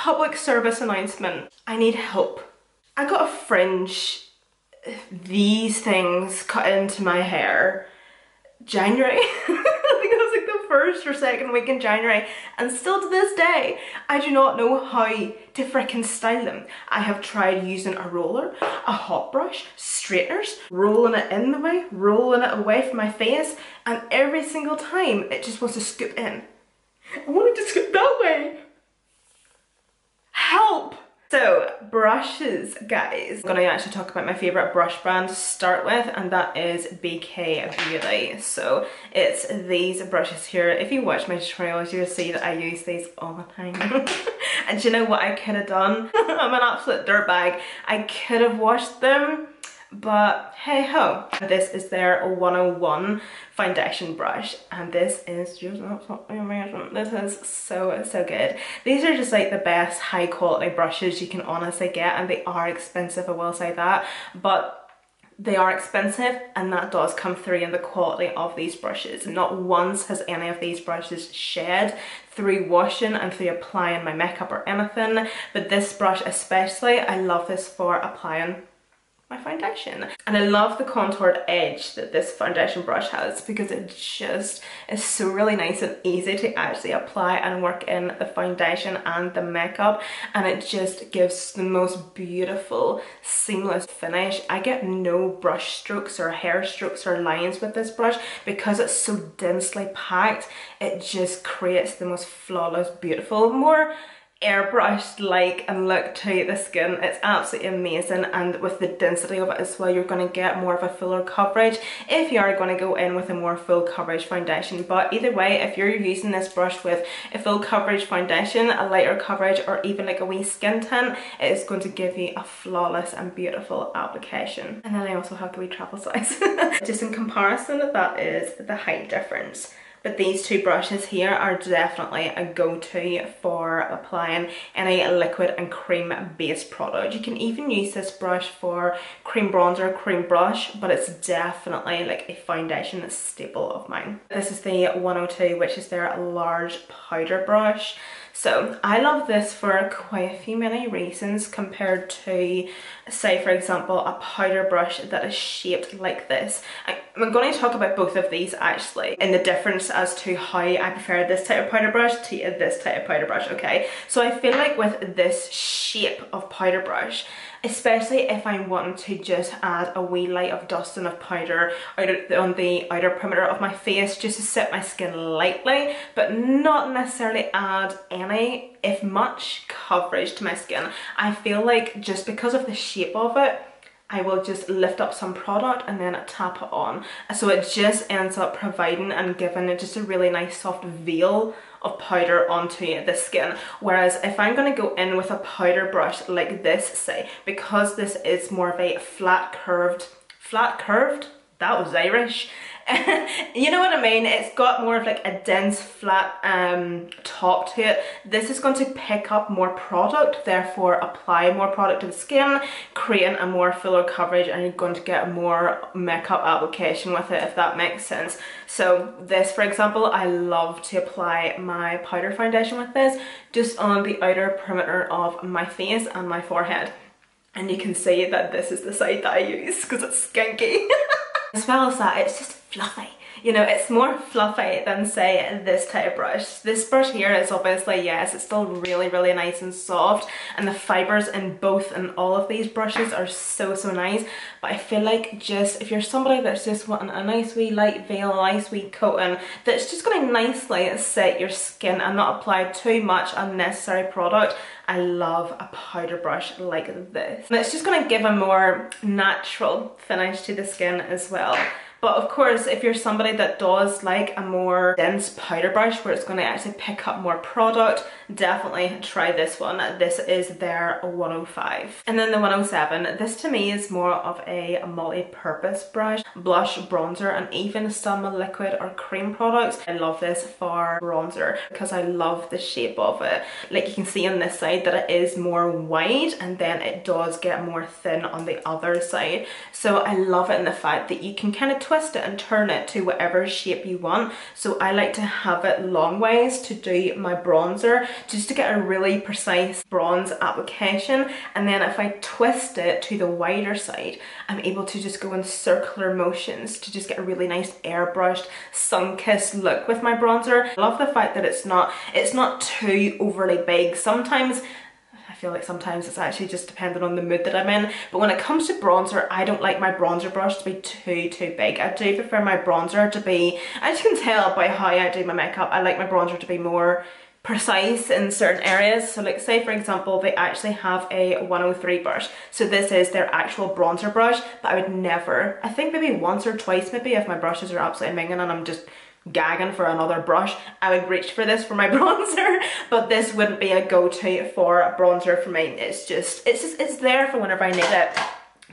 public service announcement. I need help. I got a fringe, these things cut into my hair January. I think it was like the first or second week in January, and still to this day I do not know how to freaking style them. I have tried using a roller, a hot brush, straighteners, rolling it in the way, rolling it away from my face, and every single time it just wants to scoop in. I wanted to scoop that way. Help! So, brushes, guys. I'm gonna actually talk about my favourite brush brand to start with, and that is BK Beauty. So, it's these brushes here. If you watch my tutorials, you'll see that I use these all the time. And do you know what I could have done? I'm an absolute dirtbag. I could have washed them, but hey ho. This is their 101 foundation brush, and this is just absolutely amazing. This is so good. These are just like the best high quality brushes you can honestly get, and they are expensive, I will say that, but they are expensive, and that does come through in the quality of these brushes. Not once has any of these brushes shed through washing and through applying my makeup or anything, but this brush especially, I love this for applying my foundation. And I love the contoured edge that this foundation brush has, because it just is so really nice and easy to actually apply and work in the foundation and the makeup, and it just gives the most beautiful seamless finish. I get no brush strokes or hair strokes or lines with this brush because it's so densely packed. It just creates the most flawless, beautiful, more airbrushed like and look to the skin. It's absolutely amazing, and with the density of it as well, you're going to get more of a fuller coverage if you are going to go in with a more full coverage foundation. But either way, if you're using this brush with a full coverage foundation, a lighter coverage, or even like a wee skin tint, it is going to give you a flawless and beautiful application. And then I also have the wee travel size. Just in comparison, that is the height difference. But these two brushes here are definitely a go-to for applying any liquid and cream based product. You can even use this brush for cream bronzer, cream blush, but it's definitely like a foundation staple of mine. This is the 102, which is their large powder brush. So I love this for quite a few many reasons compared to, say for example, a powder brush that is shaped like this. I'm going to talk about both of these actually, and the difference as to how I prefer this type of powder brush to this type of powder brush, okay? So I feel like with this shape of powder brush, especially if I'm wanting to just add a wee light of dusting of powder on the outer perimeter of my face, just to set my skin lightly, but not necessarily add any, if much, coverage to my skin. I feel like just because of the shape of it, I will just lift up some product and then tap it on. So it just ends up providing and giving it just a really nice soft veil of powder onto the skin. Whereas if I'm going to go in with a powder brush like this, say, because this is more of a flat curved, that was Irish. You know what I mean? It's got more of like a dense flat top to it. This is going to pick up more product, therefore apply more product to the skin, creating a more fuller coverage, and you're going to get more makeup application with it, if that makes sense. So this, for example, I love to apply my powder foundation with this just on the outer perimeter of my face and my forehead. And you can see that this is the side that I use because it's skinky. As well as that, it's just fluffy. You know, it's more fluffy than, say, this type of brush. This brush here is obviously, yes, it's still really, really nice and soft, and the fibres in both and all of these brushes are so nice. But I feel like just, if you're somebody that's just wanting a nice wee light veil, a nice wee coating, that's just going to nicely set your skin and not apply too much unnecessary product, I love a powder brush like this. And it's just going to give a more natural finish to the skin as well. But of course, if you're somebody that does like a more dense powder brush where it's going to actually pick up more product, definitely try this one. This is their 105. And then the 107, this to me is more of a multi-purpose brush, blush, bronzer, and even some liquid or cream products. I love this for bronzer because I love the shape of it. Like you can see on this side that it is more wide, and then it does get more thin on the other side. So I love it in the fact that you can kind of twist twist it and turn it to whatever shape you want. So I like to have it long ways to do my bronzer, just to get a really precise bronze application. And then if I twist it to the wider side, I'm able to just go in circular motions to just get a really nice airbrushed, sun-kissed look with my bronzer. I love the fact that it's not too overly big. Sometimes I feel like sometimes it's actually just dependent on the mood that I'm in, but when it comes to bronzer, I don't like my bronzer brush to be too big. I do prefer my bronzer to be, as you can tell by how I do my makeup, I like my bronzer to be more precise in certain areas. So like say for example, they actually have a 103 brush, so this is their actual bronzer brush, but I would never, I think maybe once or twice maybe, if my brushes are absolutely minging and I'm just gagging for another brush, I would reach for this for my bronzer, but this wouldn't be a go-to for a bronzer for me. It's there for whenever I need it.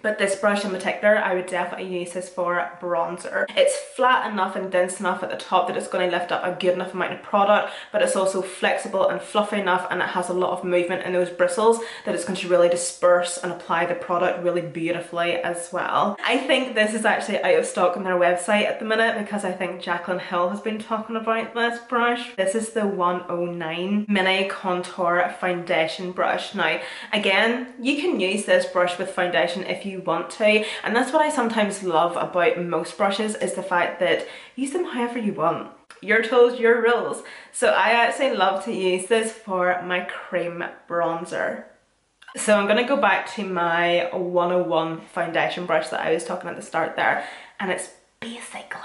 But this brush in particular, I would definitely use this for bronzer. It's flat enough and dense enough at the top that it's going to lift up a good enough amount of product, but it's also flexible and fluffy enough, and it has a lot of movement in those bristles that it's going to really disperse and apply the product really beautifully as well. I think this is actually out of stock on their website at the minute because I think Jaclyn Hill has been talking about this brush. This is the 109 Mini Contour Foundation Brush. Now, again, you can use this brush with foundation if you want to, and that's what I sometimes love about most brushes, is the fact that use them however you want. Your tools, your rules. So I actually love to use this for my cream bronzer. So I'm going to go back to my 101 foundation brush that I was talking at the start there, and it's basically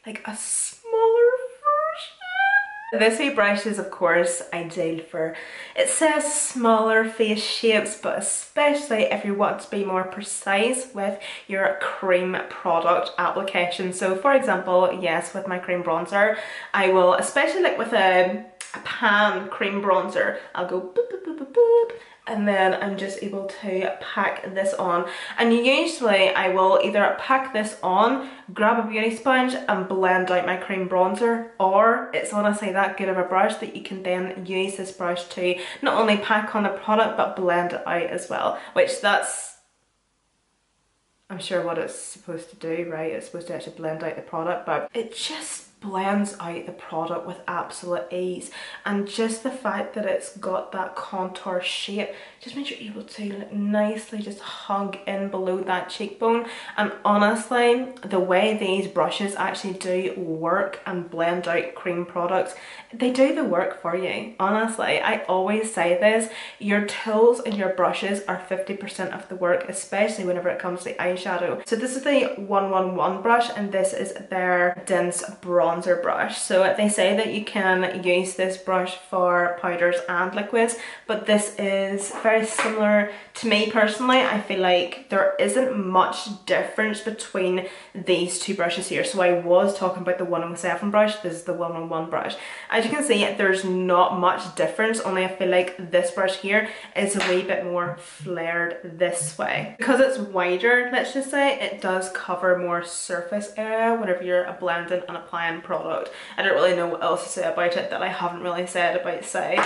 like a smaller version. This wee brush is of course ideal for, it says smaller face shapes, but especially if you want to be more precise with your cream product application. So for example, yes, with my cream bronzer, I will, especially like with a pan cream bronzer, I'll go boop boop boop boop boop, and then I'm just able to pack this on. And usually I will either pack this on, grab a beauty sponge and blend out my cream bronzer, or it's honestly that good of a brush that you can then use this brush to not only pack on the product but blend it out as well, which that's, I'm sure what it's supposed to do, right? It's supposed to actually blend out the product, but it just blends out the product with absolute ease. And just the fact that it's got that contour shape just means you're able to like nicely just hug in below that cheekbone. And honestly, the way these brushes actually do work and blend out cream products, they do the work for you. Honestly, I always say this, your tools and your brushes are 50% of the work, especially whenever it comes to eyeshadow. So this is the 111 brush, and this is their dense bronzer brush. So they say that you can use this brush for powders and liquids, but this is very similar to me personally. I feel like there isn't much difference between these two brushes here. So I was talking about the 107 brush, this is the 111 brush. As you can see, there's not much difference, only I feel like this brush here is a wee bit more flared this way. Because it's wider, let's just say, it does cover more surface area whenever you're blending and applying product. I don't really know what else to say about it that I haven't really said about, say,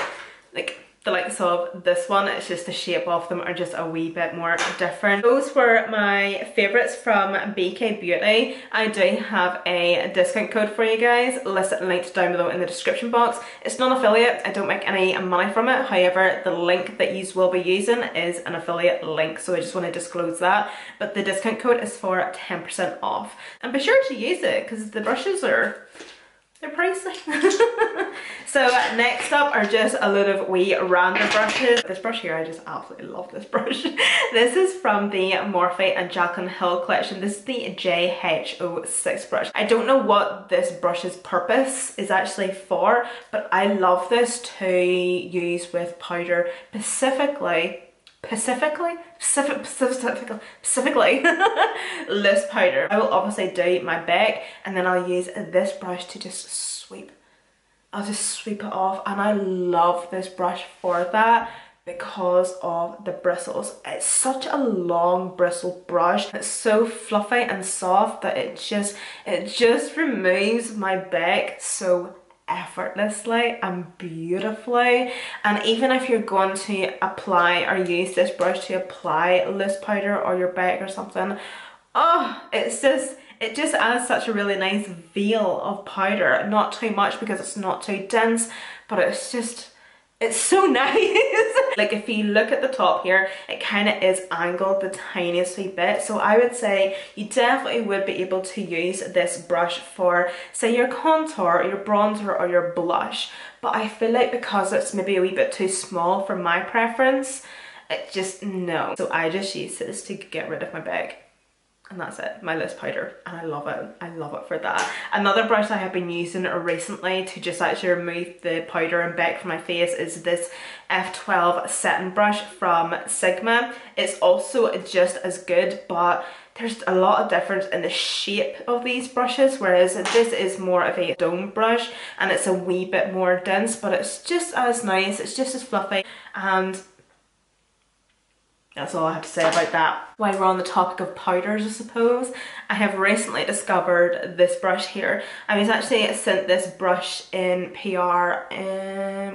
like the likes of this one. It's just the shape of them are just a wee bit more different. Those were my favourites from BK Beauty. I do have a discount code for you guys, listed and linked down below in the description box. It's non-affiliate, I don't make any money from it, however the link that you will be using is an affiliate link, so I just want to disclose that. But the discount code is for 10% off, and be sure to use it because the brushes are, they're pricey. So next up are just a load of wee random brushes. This brush here, I just absolutely love this brush. This is from the Morphe and Jaclyn Hill collection. This is the JH06 brush. I don't know what this brush's purpose is actually for, but I love this to use with powder, specifically loose powder. I will obviously do my back, and then I'll use this brush to just sweep. I'll just sweep it off, and I love this brush for that because of the bristles. It's such a long bristle brush. It's so fluffy and soft that it just removes my back so effortlessly and beautifully. And even if you're going to apply or use this brush to apply loose powder or your back or something, oh, it's just, It just adds such a really nice veil of powder. Not too much because it's not too dense, but it's just, it's so nice. Like if you look at the top here, it kind of is angled the tiniest wee bit. So I would say you definitely would be able to use this brush for, say, your contour, your bronzer, or your blush. But I feel like because it's maybe a wee bit too small for my preference, it just, no. So I just use this to get rid of my bag. And that's it, my loose powder, and I love it. I love it for that. Another brush I have been using recently to just actually remove the powder and beck from my face is this F12 setting brush from Sigma. It's also just as good, but there's a lot of difference in the shape of these brushes, whereas this is more of a dome brush and it's a wee bit more dense, but it's just as nice, it's just as fluffy, and that's all I have to say about that. While we're on the topic of powders, I suppose, I have recently discovered this brush here. I was actually sent this brush in PR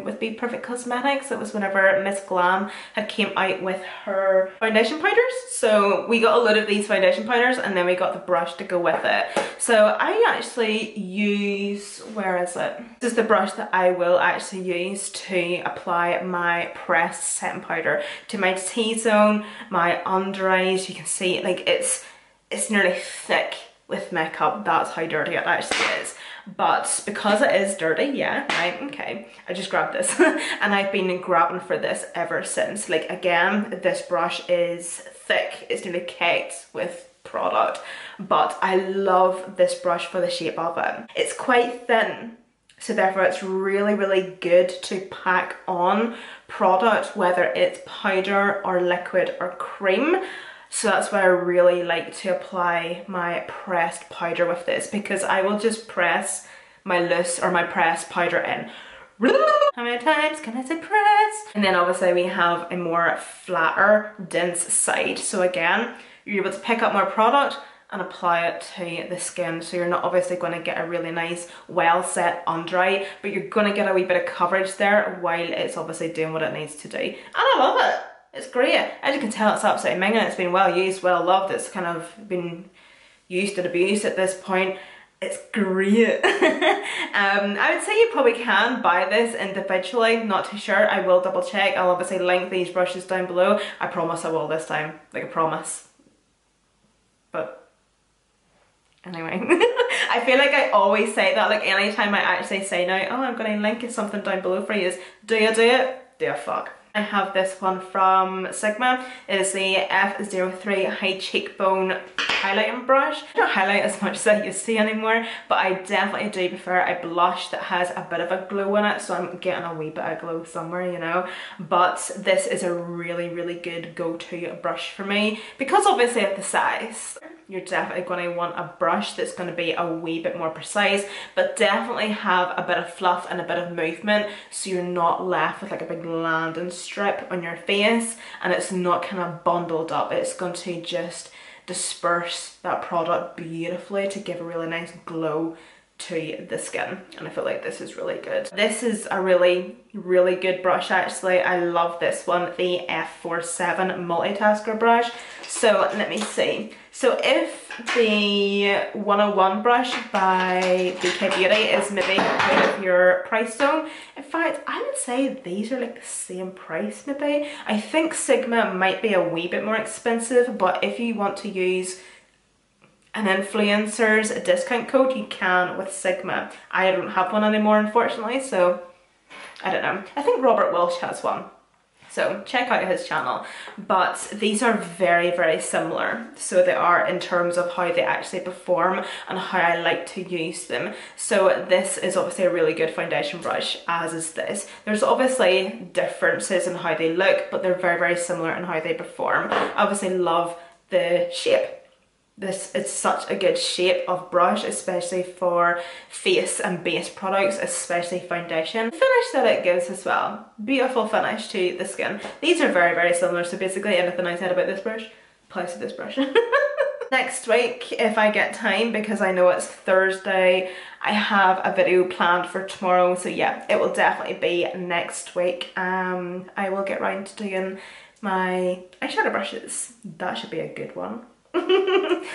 with Be Perfect Cosmetics. It was whenever Miss Glam had came out with her foundation powders. So we got a load of these foundation powders and then we got the brush to go with it. So I actually use, where is it? This is the brush that I will actually use to apply my pressed setting powder to my T-zone, my under eyes. You can see like it's nearly thick with makeup. That's how dirty it actually is. But because it is dirty, yeah, right, okay, I just grabbed this and I've been grabbing for this ever since. Like again, this brush is thick, it's nearly caked with product, but I love this brush for the shape of it. It's quite thin, so therefore it's really good to pack on product, whether it's powder or liquid or cream. So that's why I really like to apply my pressed powder with this, because I will just press my loose or my pressed powder in. How many times can I say press? And then obviously we have a more flatter, dense side. So again, you're able to pick up more product and apply it to the skin. So you're not obviously going to get a really nice, well set under eye, but you're going to get a wee bit of coverage there while it's obviously doing what it needs to do. And I love it. It's great. As you can tell, it's absolutely minging. It's been well used, well loved. It's kind of been used and abused at this point. It's great. I would say you probably can buy this individually. Not too sure. I will double check. I'll obviously link these brushes down below. I promise I will this time. Like I promise. But anyway, I feel like I always say that. Like anytime I actually say now, oh, I'm going to link something down below for you, do you do it? Do a fuck. I have this one from Sigma. It is the F03 High Cheekbone highlighting brush. I don't highlight as much as I used to anymore, but I definitely do prefer a blush that has a bit of a glow in it, so I'm getting a wee bit of glow somewhere, you know. But this is a really good go-to brush for me, because obviously of the size. You're definitely going to want a brush that's going to be a wee bit more precise, but definitely have a bit of fluff and a bit of movement, so you're not left with like a big landing strip on your face and it's not kind of bundled up. It's going to just disperse that product beautifully to give a really nice glow to the skin, and I feel like this is really good. This is a really good brush actually. I love this one, the F47 multitasker brush. So let me see. So if the 101 brush by BK Beauty is maybe out of your price zone, in fact I would say these are like the same price maybe. I think Sigma might be a wee bit more expensive, but if you want to use an influencer's discount code, you can with Sigma. I don't have one anymore unfortunately, so I don't know. I think Robert Welsh has one, so check out his channel. But these are very similar, so they are in terms of how they actually perform and how I like to use them. So this is obviously a really good foundation brush, as is this. There's obviously differences in how they look, but they're very similar in how they perform. I obviously love the shape. This is such a good shape of brush, especially for face and base products, especially foundation. The finish that it gives as well. Beautiful finish to the skin. These are very similar, so basically anything I said about this brush applies to this brush. Next week, if I get time, because I know it's Thursday, I have a video planned for tomorrow, so yeah, it will definitely be next week. I will get round to doing my eyeshadow brushes. That should be a good one.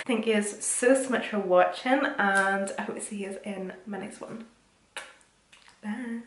Thank you so much for watching, and I hope to see you in my next one. Bye.